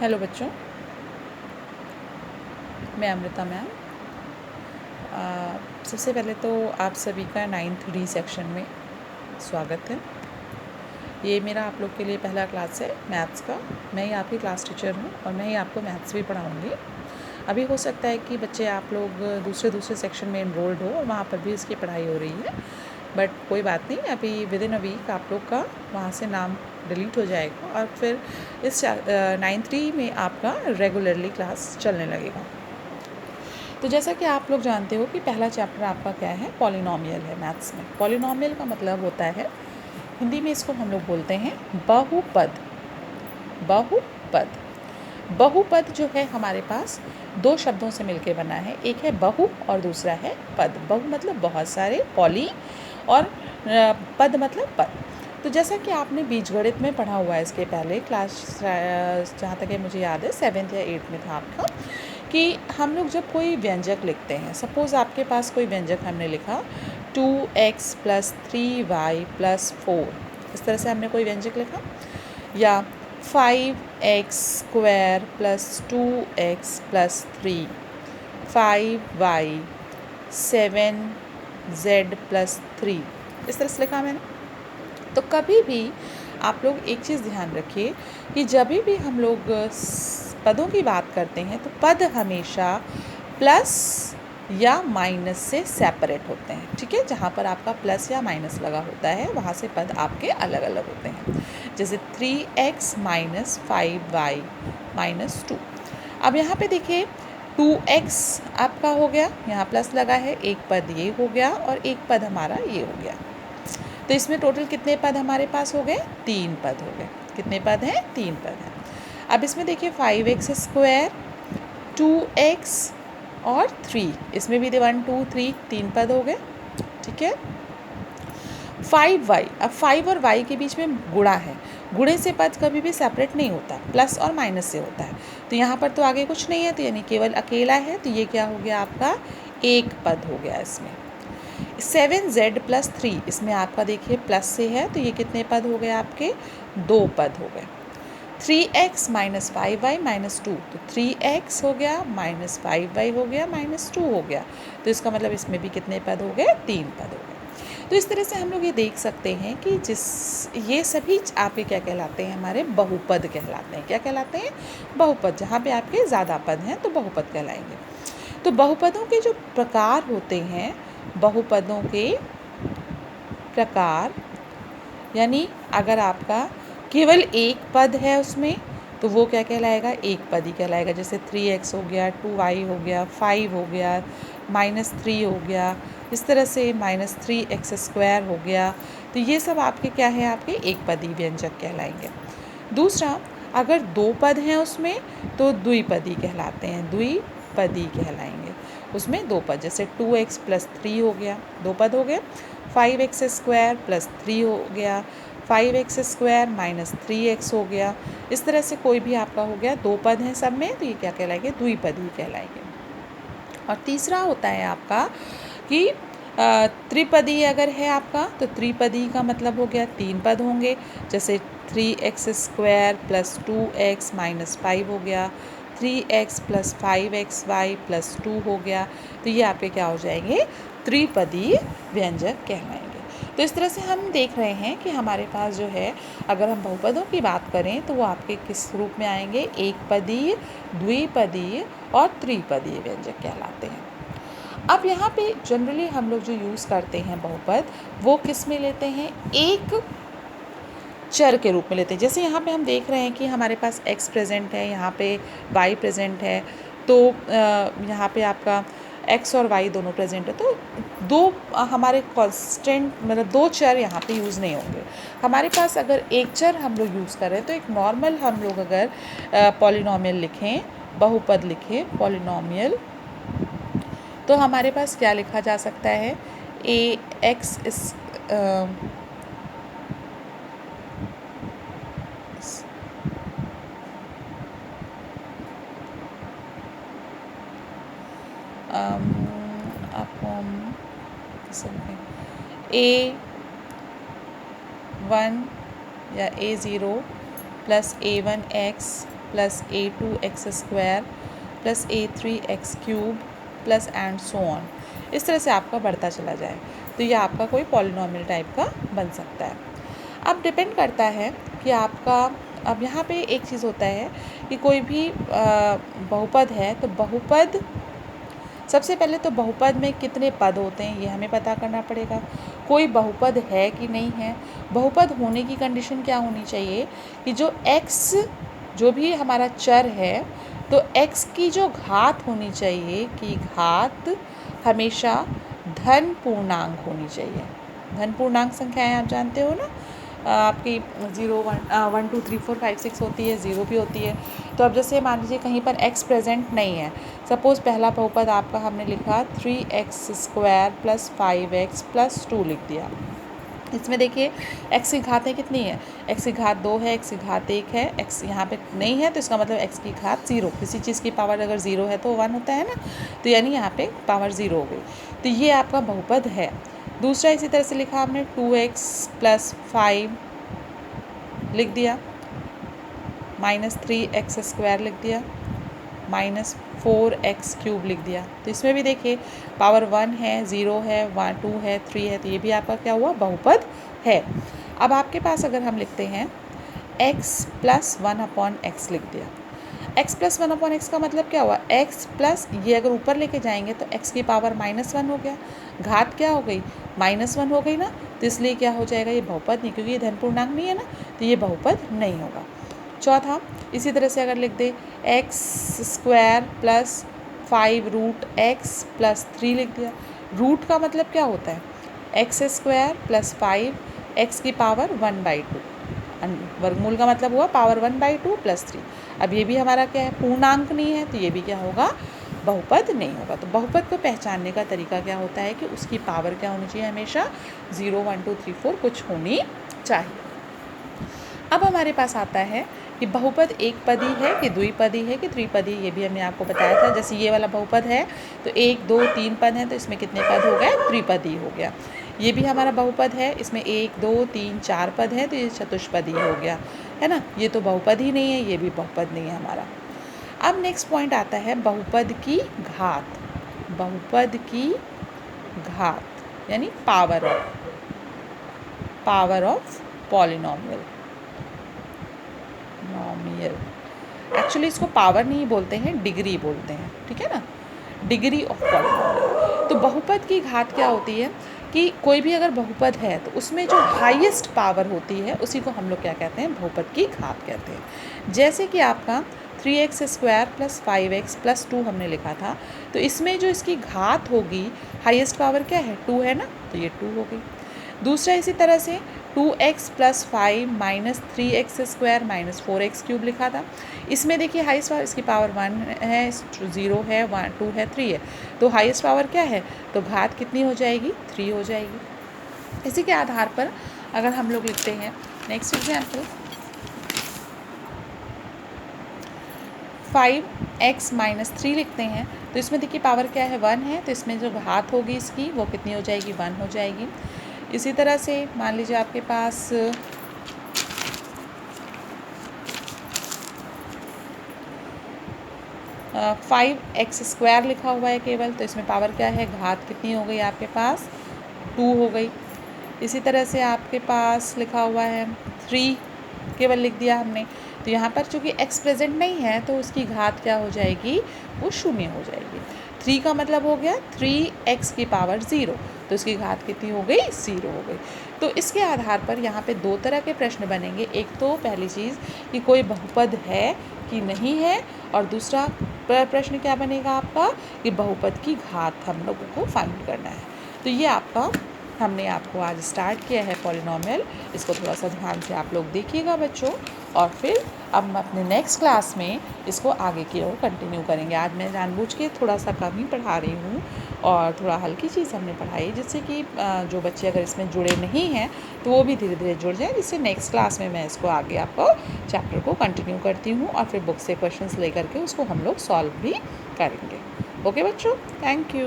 Hello बच्चों, मैं Amrita ma'am. सबसे पहले तो आप सभी का 9th डी सेक्शन में स्वागत है। ये मेरा आप लोग के लिए पहला क्लास है मैथ्स का। मैं ही आपकी क्लास टीचर हूँ और मैं ही आपको मैथ्स भी पढ़ाऊँगी। अभी हो सकता है कि बच्चे आप लोग दूसरे सेक्शन में इनरोल्ड हो और वहाँ पर भी इसकी पढ़ाई हो रही है, बट कोई बात नहीं, अभी विद इन अ वीक आप लोग का वहाँ से नाम डिलीट हो जाएगा और फिर इस 9th डी में आपका रेगुलरली क्लास चलने लगेगा। तो जैसा कि आप लोग जानते हो कि पहला चैप्टर आपका क्या है, पॉलिनॉमियल है मैथ्स में। पॉलिनॉमियल का मतलब होता है, हिंदी में इसको हम लोग बोलते हैं बहुपद। बहुपद बहुपद जो है हमारे पास दो शब्दों से मिलकर बना है, एक है बहु और दूसरा है पद। बहु मतलब बहुत सारे, पॉली, और पद मतलब पद। तो जैसा कि आपने बीजगणित में पढ़ा हुआ है इसके पहले क्लास, जहाँ तक है मुझे याद है 7th या 8th में था आपका, कि हम लोग जब कोई व्यंजक लिखते हैं, सपोज़ आपके पास कोई व्यंजक हमने लिखा 2x + 3y + 4, इस तरह से हमने कोई व्यंजक लिखा, या 5x² + 2x + 3, 5y 7z + 3, इस तरह से लिखा मैंने। तो कभी भी आप लोग एक चीज़ ध्यान रखिए कि जब भी हम लोग पदों की बात करते हैं तो पद हमेशा प्लस या माइनस से सेपरेट होते हैं, ठीक है। जहाँ पर आपका प्लस या माइनस लगा होता है वहाँ से पद आपके अलग अलग होते हैं। जैसे 3x - 5y - 2। अब यहाँ पे देखिए 2x आपका हो गया, यहाँ प्लस लगा है, एक पद ये हो गया और एक पद हमारा ये हो गया। तो इसमें टोटल कितने पद हमारे पास हो गए? 3 पद हो गए। कितने पद हैं? 3 पद हैं। अब इसमें देखिए 5x², 2x और 3, इसमें भी 1 2 3 3 पद हो गए, ठीक है। 5y, अब 5 और y के बीच में गुणा है, गुणे से पद कभी भी सेपरेट नहीं होता, प्लस और माइनस से होता है। तो यहाँ पर तो आगे कुछ नहीं है, तो यानी केवल अकेला है, तो ये क्या हो गया आपका? एक पद हो गया इसमें। 7z + 3, इसमें आपका देखिए प्लस से है, तो ये कितने पद हो गए आपके? 2 पद हो गए। 3x - 5y - 2, तो 3x हो गया, -5y हो गया, -2 हो गया। तो इसका मतलब इसमें भी कितने पद हो गए? 3 पद हो गए। तो इस तरह से हम लोग ये देख सकते हैं कि ये सभी आपके क्या कहलाते हैं? हमारे बहुपद कहलाते हैं। क्या कहलाते हैं? बहुपद। जहाँ पे आपके ज़्यादा पद हैं तो बहुपद कहलाएंगे। तो बहुपदों के जो प्रकार होते हैं, बहुपदों के प्रकार, यानी अगर आपका केवल एक पद है उसमें तो वो क्या कहलाएगा? एक पद ही कहलाएगा। जैसे 3x हो गया, 2y हो गया, 5 हो गया, -3 हो गया, इस तरह से -3x² हो गया। तो ये सब आपके क्या है? आपके एक पदी व्यंजक कहलाएंगे। दूसरा, अगर 2 पद हैं उसमें तो द्विपदी कहलाते हैं, द्विपदी कहलाएंगे। उसमें 2 पद, जैसे 2x + 3 हो गया, 2 पद हो गए, 5x² + 3 हो गया, 5x² - 3x हो गया। इस तरह से कोई भी आपका हो गया, 2 पद हैं सब में, तो ये क्या कहलाएंगे? द्विपदी कहलाएंगे। और तीसरा होता है आपका कि त्रिपदी अगर है आपका, तो त्रिपदी का मतलब हो गया 3 पद होंगे। जैसे 3x² + 2x - 5 हो गया, 3x + 5xy + 2 हो गया। तो ये आपके क्या हो जाएंगे? त्रिपदी व्यंजक कहलाएंगे। तो इस तरह से हम देख रहे हैं कि हमारे पास जो है, अगर हम बहुपदों की बात करें तो वो आपके किस रूप में आएंगे? एक पदी, द्विपदी और त्रिपदी व्यंजक कहलाते हैं। अब यहाँ पे जनरली हम लोग जो यूज़ करते हैं बहुपद, वो किस में लेते हैं? एक चर के रूप में लेते हैं। जैसे यहाँ पे हम देख रहे हैं कि हमारे पास x प्रेजेंट है, यहाँ पे y प्रेजेंट है, तो यहाँ पे आपका x और y दोनों प्रेजेंट है, तो दो हमारे कांस्टेंट, मतलब 2 चर यहाँ पे यूज़ नहीं होंगे। हमारे पास अगर एक चर हम लोग यूज़ करें, तो एक नॉर्मल हम लोग अगर पॉलिनॉमियल लिखें, बहुपद लिखें पॉलिनॉमियल, तो हमारे पास क्या लिखा जा सकता है? ax इस आपको हम A1 या A0 + A1x plus a2x² plus a3x³ plus and so on. इस तरह से आपका बढ़ता चला जाए तो ये आपका कोई पॉलिनॉमियल टाइप का बन सकता है। अब डिपेंड करता है कि आपका, अब यहाँ पे एक चीज़ होता है कि कोई भी बहुपद है तो बहुपद, सबसे पहले तो बहुपद में कितने पद होते हैं ये हमें पता करना पड़ेगा। कोई बहुपद है कि नहीं है। बहुपद होने की कंडीशन क्या होनी चाहिए कि जो x, जो भी हमारा चर है, तो x की जो घात होनी चाहिए कि घात हमेशा धन पूर्णांक होनी चाहिए। धन पूर्णांक संख्याएं आप जानते हो ना, आपकी 0 1 2 3 4 5 6 होती है, 0 भी होती है। तो अब जैसे मान लीजिए कहीं पर x प्रेजेंट नहीं है, सपोज़ पहला बहुपद आपका हमने लिखा 3x² प्लस 5x प्लस 2 लिख दिया। इसमें देखिए x की घातें कितनी है, x की घात 2 है, x की घात 1 है, x यहाँ पे नहीं है तो इसका मतलब x की घात 0। किसी चीज़ की पावर अगर 0 है तो 1 होता है ना, तो यानी यहाँ पे पावर 0 हो गई। तो ये आपका बहुपद है। दूसरा इसी तरह से लिखा आपने 2x प्लस 5 लिख दिया, माइनस 3x² लिख दिया, माइनस 4x³ लिख दिया। तो इसमें भी देखिए पावर 1 है, 0 है, 1 2 है, 3 है, तो ये भी आपका क्या हुआ, बहुपद है। अब आपके पास अगर हम लिखते हैं x प्लस 1/x लिख दिया। x प्लस 1/x का मतलब क्या हुआ, x प्लस, ये अगर ऊपर लेके जाएंगे तो x की पावर -1 हो गया, घात क्या हो गई, -1 हो गई ना, तो इसलिए क्या हो जाएगा, ये बहुपद नहीं, क्योंकि ये धन पूर्णांक नहीं है ना, तो ये बहुपद नहीं होगा। चौथा इसी तरह से अगर लिख दे x² प्लस 5√x प्लस 3 लिख दिया। रूट का मतलब क्या होता है, x² प्लस 5 x की पावर 1/2, वर्गमूल का मतलब हुआ पावर 1/2 प्लस 3। अब ये भी हमारा क्या है, पूर्णांक नहीं है, तो ये भी क्या होगा, बहुपद नहीं होगा। तो बहुपद को पहचानने का तरीका क्या होता है कि उसकी पावर क्या होनी चाहिए, हमेशा 0 1 2 3 4 कुछ होनी चाहिए। अब हमारे पास आता है कि बहुपद एक पदी है कि द्विपदी है कि त्रिपदी, ये भी हमने आपको बताया था। जैसे ये वाला बहुपद है तो 1 2 3 पद हैं, तो इसमें कितने पद हो गए, त्रिपदी हो गया। ये भी हमारा बहुपद है, इसमें 1 2 3 4 पद हैं, तो ये चतुष्पदी हो गया, है ना। ये तो बहुपद ही नहीं है, ये भी बहुपद नहीं है हमारा। अब नेक्स्ट पॉइंट आता है बहुपद की घात। बहुपद की घात यानी पावर ऑफ पॉलिनॉमियल। एक्चुअली इसको पावर नहीं बोलते हैं, डिग्री बोलते हैं, ठीक है ना, डिग्री ऑफ पॉलिनॉमियल। तो बहुपद की घात क्या होती है कि कोई भी अगर बहुपद है तो उसमें जो हाईएस्ट पावर होती है उसी को हम लोग क्या कहते हैं, बहुपद की घात कहते हैं। जैसे कि आपका 3x² प्लस 5x प्लस 2 हमने लिखा था, तो इसमें जो इसकी घात होगी, हाईएस्ट पावर क्या है, 2 है ना, तो ये 2 हो गई। दूसरा इसी तरह से 2x plus 5 minus 3x² minus 4x³ लिखा था। इसमें देखिए हाईएस्ट पावर, इसकी पावर 1 है, 0 है, 1 2 है, 3 है, तो हाईएस्ट पावर क्या है, तो घात कितनी हो जाएगी, 3 हो जाएगी। इसी के आधार पर अगर हम लोग लिखते हैं नेक्स्ट एग्जाम्पल, 5x माइनस 3 लिखते हैं, तो इसमें देखिए पावर क्या है, 1 है, तो इसमें जो घात होगी इसकी वो कितनी हो जाएगी, 1 हो जाएगी। इसी तरह से मान लीजिए आपके पास 5x² लिखा हुआ है केवल, तो इसमें पावर क्या है, घात कितनी हो गई आपके पास, 2 हो गई। इसी तरह से आपके पास लिखा हुआ है 3 केवल लिख दिया हमने, तो यहाँ पर चूँकि x प्रेजेंट नहीं है तो उसकी घात क्या हो जाएगी, वो 0 हो जाएगी। 3 का मतलब हो गया 3x की पावर 0, तो उसकी घात कितनी हो गई, 0 हो गई। तो इसके आधार पर यहाँ पे 2 तरह के प्रश्न बनेंगे। एक तो पहली चीज़ कि कोई बहुपद है कि नहीं है, और दूसरा प्रश्न क्या बनेगा आपका कि बहुपद की घात हम लोगों को फाइंड करना है। तो ये आपका हमने आपको आज स्टार्ट किया है पॉलिनॉमियल। इसको थोड़ा सा ध्यान से आप लोग देखिएगा बच्चों, और फिर अब हम अपने नेक्स्ट क्लास में इसको आगे की ओर कंटिन्यू करेंगे। आज मैं जानबूझ के थोड़ा सा कम ही पढ़ा रही हूँ और थोड़ा हल्की चीज़ हमने पढ़ाई, जिससे कि जो बच्चे अगर इसमें जुड़े नहीं हैं तो वो भी धीरे धीरे जुड़ जाएँ, जिससे नेक्स्ट क्लास में मैं इसको आगे आपको चैप्टर को कंटिन्यू करती हूँ और फिर बुक से क्वेश्चंस लेकर के उसको हम लोग सॉल्व भी करेंगे। ओके बच्चों, थैंक यू।